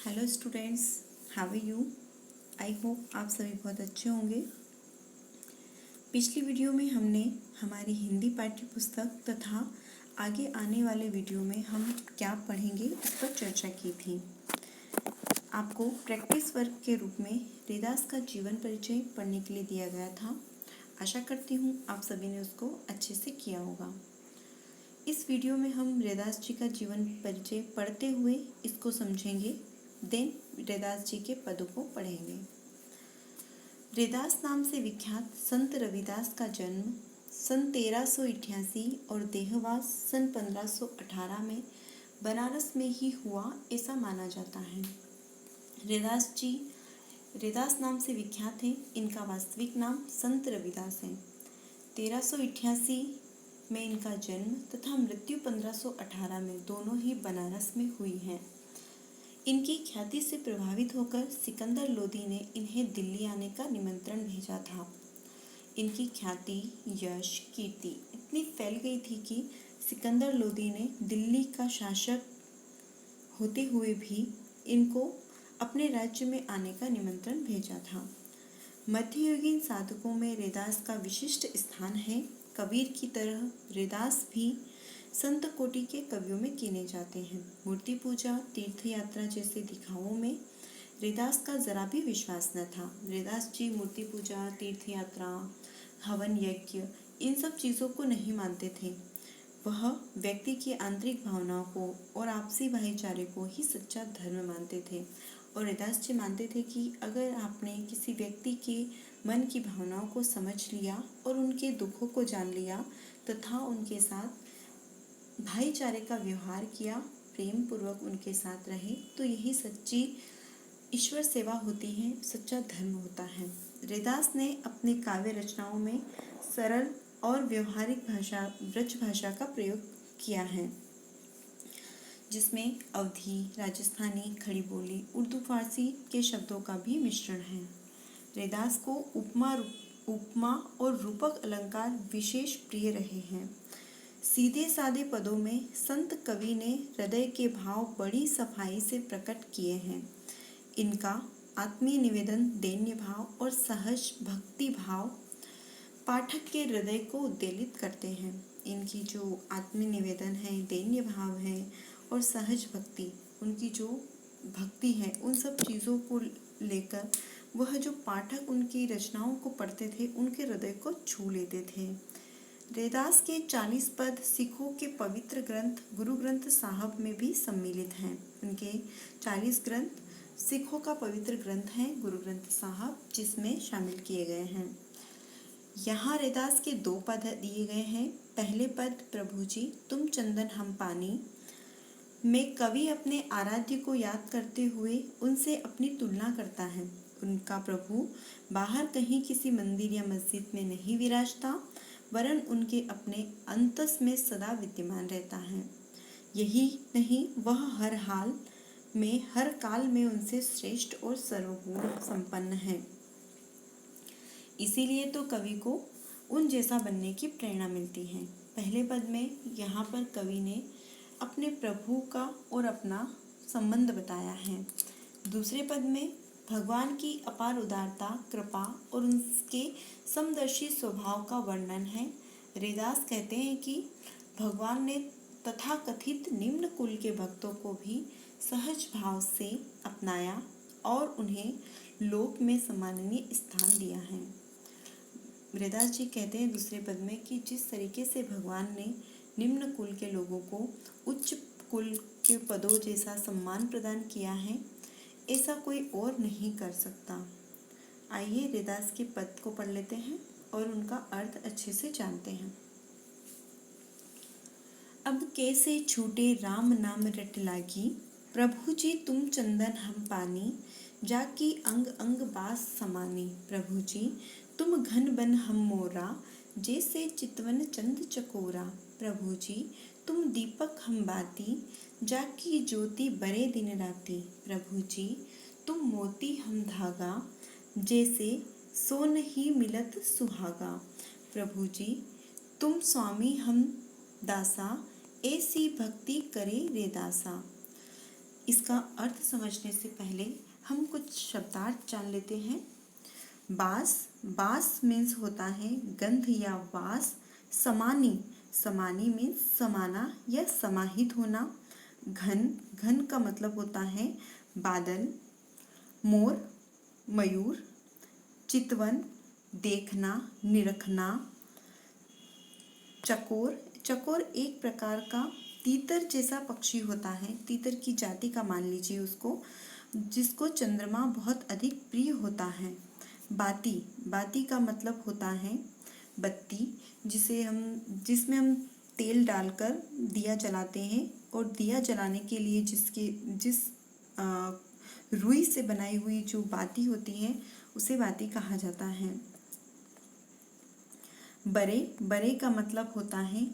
Hello students, how are you. I hope आप सभी बहुत अच्छे होंगे। पिछली वीडियो में हमने हमारी हिंदी पाठ्य पुस्तक तथा आगे आने वाले वीडियो में हम क्या पढ़ेंगे उस पर चर्चा की थी। आपको प्रैक्टिस वर्क के रूप में रैदास का जीवन परिचय पढ़ने के लिए दिया गया था। आशा करती हूँ आप सभी ने उसको अच्छे से किया होगा। इस वीडियो में हम रैदास जी का जीवन परिचय पढ़ते हुए इसको समझेंगे, देन रैदास जी के पदों को पढ़ेंगे। रैदास नाम से विख्यात संत रविदास का जन्म सन 1388 और देहवास सन 1518 में बनारस में ही हुआ, ऐसा माना जाता है। रैदास जी रैदास नाम से विख्यात हैं। इनका वास्तविक नाम संत रविदास है। 1388 में इनका जन्म तथा मृत्यु 1518 में दोनों ही बनारस में हुई है। इनकी ख्याति से प्रभावित होकर सिकंदर लोदी ने इन्हें दिल्ली आने का निमंत्रण भेजा था। इनकी ख्याति, यश, कीर्ति इतनी फैल गई थी कि सिकंदर लोदी ने दिल्ली का शासक होते हुए भी इनको अपने राज्य में आने का निमंत्रण भेजा था। मध्ययुगीन साधकों में रैदास का विशिष्ट स्थान है। कबीर की तरह रैदास भी संत कोटि के कवियों में गिने जाते हैं। मूर्ति पूजा, तीर्थ यात्रा जैसे दिखावों में रैदास का जरा भी विश्वास न था। रैदास जी मूर्ति पूजा, तीर्थ यात्रा, हवन यज्ञ इन सब चीज़ों को नहीं मानते थे। वह व्यक्ति की आंतरिक भावनाओं को और आपसी भाईचारे को ही सच्चा धर्म मानते थे। और रैदास जी मानते थे कि अगर आपने किसी व्यक्ति के मन की भावनाओं को समझ लिया और उनके दुखों को जान लिया तथा उनके साथ भाईचारे का व्यवहार किया, प्रेम पूर्वक उनके साथ रहे, तो यही सच्ची ईश्वर सेवा होती है, सच्चा धर्म होता है। रैदास ने अपनी काव्य रचनाओं में सरल और व्यवहारिक भाषा, ब्रज भाषा का प्रयोग किया है, जिसमें अवधी, राजस्थानी, खड़ी बोली, उर्दू, फारसी के शब्दों का भी मिश्रण है। रैदास को उपमा और रूपक अलंकार विशेष प्रिय रहे हैं। सीधे सादे पदों में संत कवि ने हृदय के भाव बड़ी सफाई से प्रकट किए हैं। इनका आत्मीय निवेदन, दैन्य भाव और सहज भक्ति भाव पाठक के हृदय को उद्वेलित करते हैं। इनकी जो आत्मीय निवेदन है, दैन्य भाव है और सहज भक्ति, उनकी जो भक्ति है, उन सब चीज़ों को लेकर वह जो पाठक उनकी रचनाओं को पढ़ते थे उनके हृदय को छू लेते थे। रैदास के 40 पद सिखों के पवित्र ग्रंथ गुरु ग्रंथ साहब में भी सम्मिलित हैं। उनके 40 ग्रंथ सिखों का पवित्र ग्रंथ है गुरु ग्रंथ साहब, जिसमें शामिल किए गए हैं। यहाँ रैदास के 2 पद दिए गए हैं। पहले पद प्रभु जी तुम चंदन हम पानी में कवि अपने आराध्य को याद करते हुए उनसे अपनी तुलना करता है। उनका प्रभु बाहर कहीं किसी मंदिर या मस्जिद में नहीं विराजता, वरन उनके अपने अंतस में सदा विद्यमान रहता है। यही नहीं, वह हर हाल में, हर काल में उनसे श्रेष्ठ और सर्वगुण संपन्न है। इसीलिए तो कवि को उन जैसा बनने की प्रेरणा मिलती है। पहले पद में यहाँ पर कवि ने अपने प्रभु का और अपना संबंध बताया है। दूसरे पद में भगवान की अपार उदारता, कृपा और उनके समदर्शी स्वभाव का वर्णन है। रैदास कहते हैं कि भगवान ने तथाकथित निम्न कुल के भक्तों को भी सहज भाव से अपनाया और उन्हें लोक में सम्माननीय स्थान दिया है। रैदास जी कहते हैं दूसरे पद में कि जिस तरीके से भगवान ने निम्न कुल के लोगों को उच्च कुल के पदों जैसा सम्मान प्रदान किया है, ऐसा कोई और नहीं कर सकता। आइए रैदास के पद को पढ़ लेते हैं और उनका अर्थ अच्छे से जानते हैं। अब कैसे छूटे राम नाम रट लागी, प्रभु जी तुम चंदन हम पानी, जाकी अंग अंग बास समानी। प्रभु जी तुम घन बन हम मोरा, जैसे चितवन चंद चकोरा। प्रभु जी तुम दीपक हम बाती, जाकी ज्योति बरे दिन राती। प्रभु जी तुम मोती हम धागा, जैसे सोन ही मिलत सुहागा। प्रभु जी तुम स्वामी हम दासा, ऐसी भक्ति करे रैदासा। इसका अर्थ समझने से पहले हम कुछ शब्दार्थ जान लेते हैं। बास, बास मीन्स होता है गंध या वास। समानी, समानी मीन्स समाना या समाहित होना। घन, घन का मतलब होता है बादल। मोर, मयूर। चितवन, देखना, निरखना। चकोर, चकोर एक प्रकार का तीतर जैसा पक्षी होता है, तीतर की जाति का मान लीजिए उसको, जिसको चंद्रमा बहुत अधिक प्रिय होता है। बाती, बाती का मतलब होता है बत्ती, जिसमें हम तेल डालकर दिया जलाते हैं और दिया जलाने के लिए जिस रुई से बनाई हुई जो बाती होती है उसे बाती कहा जाता है। बरे, बरे का मतलब होता है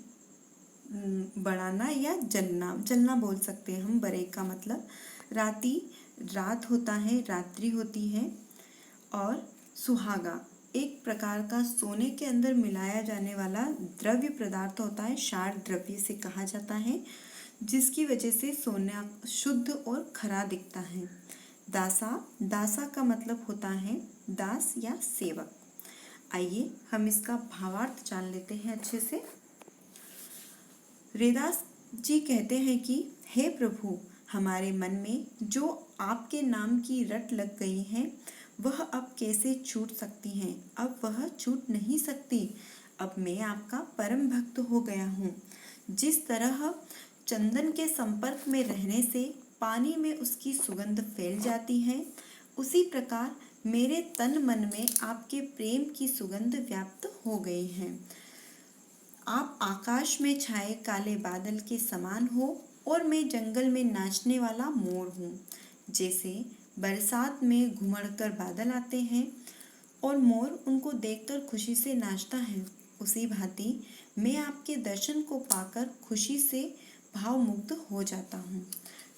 बढ़ाना या जलना, जलना बोल सकते हैं हम बरे का मतलब। राती, रात होता है, रात्रि होती है। और सुहागा एक प्रकार का सोने के अंदर मिलाया जाने वाला द्रव्य पदार्थ होता है, क्षार द्रव्य से कहा जाता है, जिसकी वजह से सोना शुद्ध और खरा दिखता है। दासा, दासा का मतलब होता है दास या सेवक। आइए हम इसका भावार्थ जान लेते हैं अच्छे से। रैदास जी कहते हैं कि हे प्रभु, हमारे मन में जो आपके नाम की रट लग गई है वह अब कैसे छूट सकती हैं? अब वह छूट नहीं सकती। अब मैं आपका परम भक्त हो गया हूँ। जिस तरह चंदन के संपर्क में रहने से पानी में उसकी सुगंध फैल जाती है, उसी प्रकार मेरे तन मन में आपके प्रेम की सुगंध व्याप्त हो गई है। आप आकाश में छाए काले बादल के समान हो और मैं जंगल में नाचने वाला मोर हूँ। जैसे बरसात में घुमड़कर बादल आते हैं और मोर उनको देखकर खुशी से नाचता है, उसी भांति मैं आपके दर्शन को पाकर खुशी से भावमुग्ध हो जाता हूँ।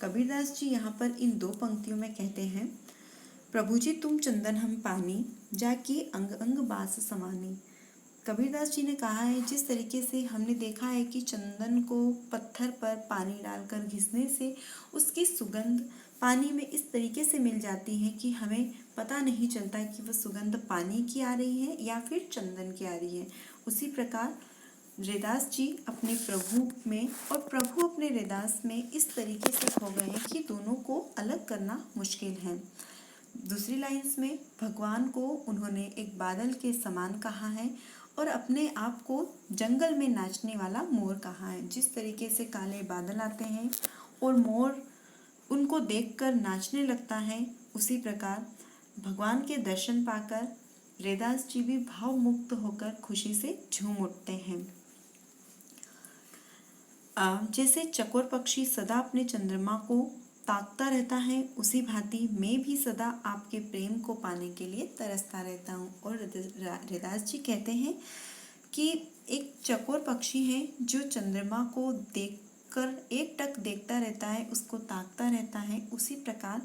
कबीरदास जी यहाँ पर इन दो पंक्तियों में कहते हैं, प्रभु जी तुम चंदन हम पानी, जाकी अंग अंग बास समानी। कबीरदास जी ने कहा है, जिस तरीके से हमने देखा है कि चंदन को पत्थर पर पानी डालकर घिसने से उसकी सुगंध पानी में इस तरीके से मिल जाती है कि हमें पता नहीं चलता कि वह सुगंध पानी की आ रही है या फिर चंदन की आ रही है। उसी प्रकार रैदास जी अपने प्रभु में और प्रभु अपने रैदास में इस तरीके से खो गए हैं कि दोनों को अलग करना मुश्किल है। दूसरी लाइन्स में भगवान को उन्होंने एक बादल के समान कहा है और अपने आप को जंगल में नाचने वाला मोर कहा है। जिस तरीके से काले बादल आते हैं और मोर उनको देखकर नाचने लगता है, उसी प्रकार भगवान के दर्शन पाकर रैदास जी भी भावमुक्त होकर खुशी से झूम उठते हैं। जैसे चकोर पक्षी सदा अपने चंद्रमा को ताकता रहता है, उसी भांति मैं भी सदा आपके प्रेम को पाने के लिए तरसता रहता हूँ। और रैदास जी कहते हैं कि एक चकोर पक्षी है जो चंद्रमा को देखकर एक टक देखता रहता है, उसको ताकता रहता है, उसी प्रकार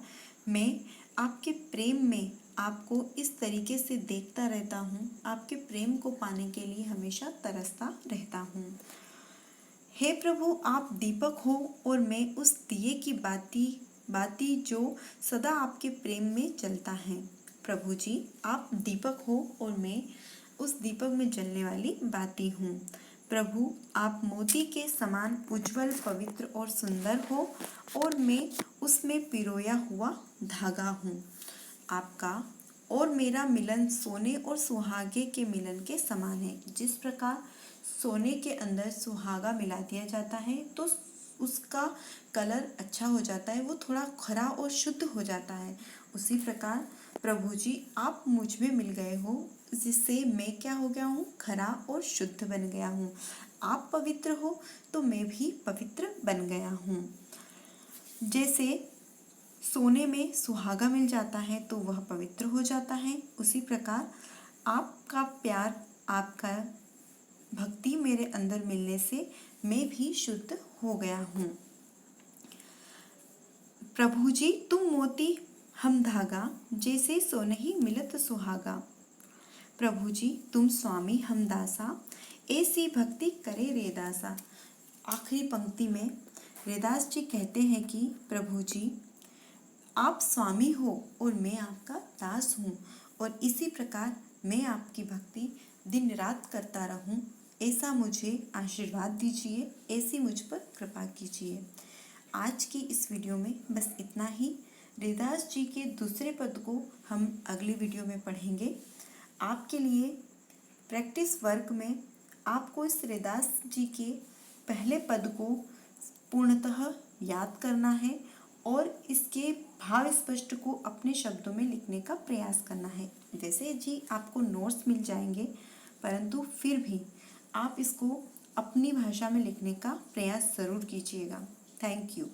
मैं आपके प्रेम में आपको इस तरीके से देखता रहता हूँ, आपके प्रेम को पाने के लिए हमेशा तरसता रहता हूँ। हे प्रभु, आप दीपक हो और मैं उस दिए की बाती जो सदा आपके प्रेम में जलता है। प्रभु जी, आप दीपक हो और मैं उस दीपक में जलने वाली बाती हूँ। प्रभु, आप मोती के समान उज्जवल, पवित्र और सुंदर हो और मैं उसमें पिरोया हुआ धागा हूँ। आपका और मेरा मिलन सोने और सुहागे के मिलन के समान है। जिस प्रकार सोने के अंदर सुहागा मिला दिया जाता है तो उसका कलर अच्छा हो जाता है, वो थोड़ा खरा और शुद्ध हो जाता है, उसी प्रकार प्रभु जी आप मुझ में मिल गए हो, जिससे मैं क्या हो गया हूँ, खरा और शुद्ध बन गया हूँ। आप पवित्र हो तो मैं भी पवित्र बन गया हूँ। जैसे सोने में सुहागा मिल जाता है तो वह पवित्र हो जाता है, उसी प्रकार आपका प्यार, आपका भक्ति मेरे अंदर मिलने से मैं भी शुद्ध हो गया हूँ। प्रभु जी तुम मोती हम धागा, जैसे सोनहि मिलत सुहागा। प्रभु जी तुम स्वामी हम दासा, ऐसी भक्ति करे रे दासा। आखिरी पंक्ति में रैदास जी कहते हैं कि प्रभु जी, आप स्वामी हो और मैं आपका दास हूँ, और इसी प्रकार मैं आपकी भक्ति दिन रात करता रहूँ, ऐसा मुझे आशीर्वाद दीजिए, ऐसी मुझ पर कृपा कीजिए। आज की इस वीडियो में बस इतना ही। रैदास जी के दूसरे पद को हम अगले वीडियो में पढ़ेंगे। आपके लिए प्रैक्टिस वर्क में आपको इस रैदास जी के पहले पद को पूर्णतः याद करना है और इसके भाव स्पष्ट को अपने शब्दों में लिखने का प्रयास करना है। वैसे जी आपको नोट्स मिल जाएंगे, परंतु फिर भी आप इसको अपनी भाषा में लिखने का प्रयास ज़रूर कीजिएगा। Thank you.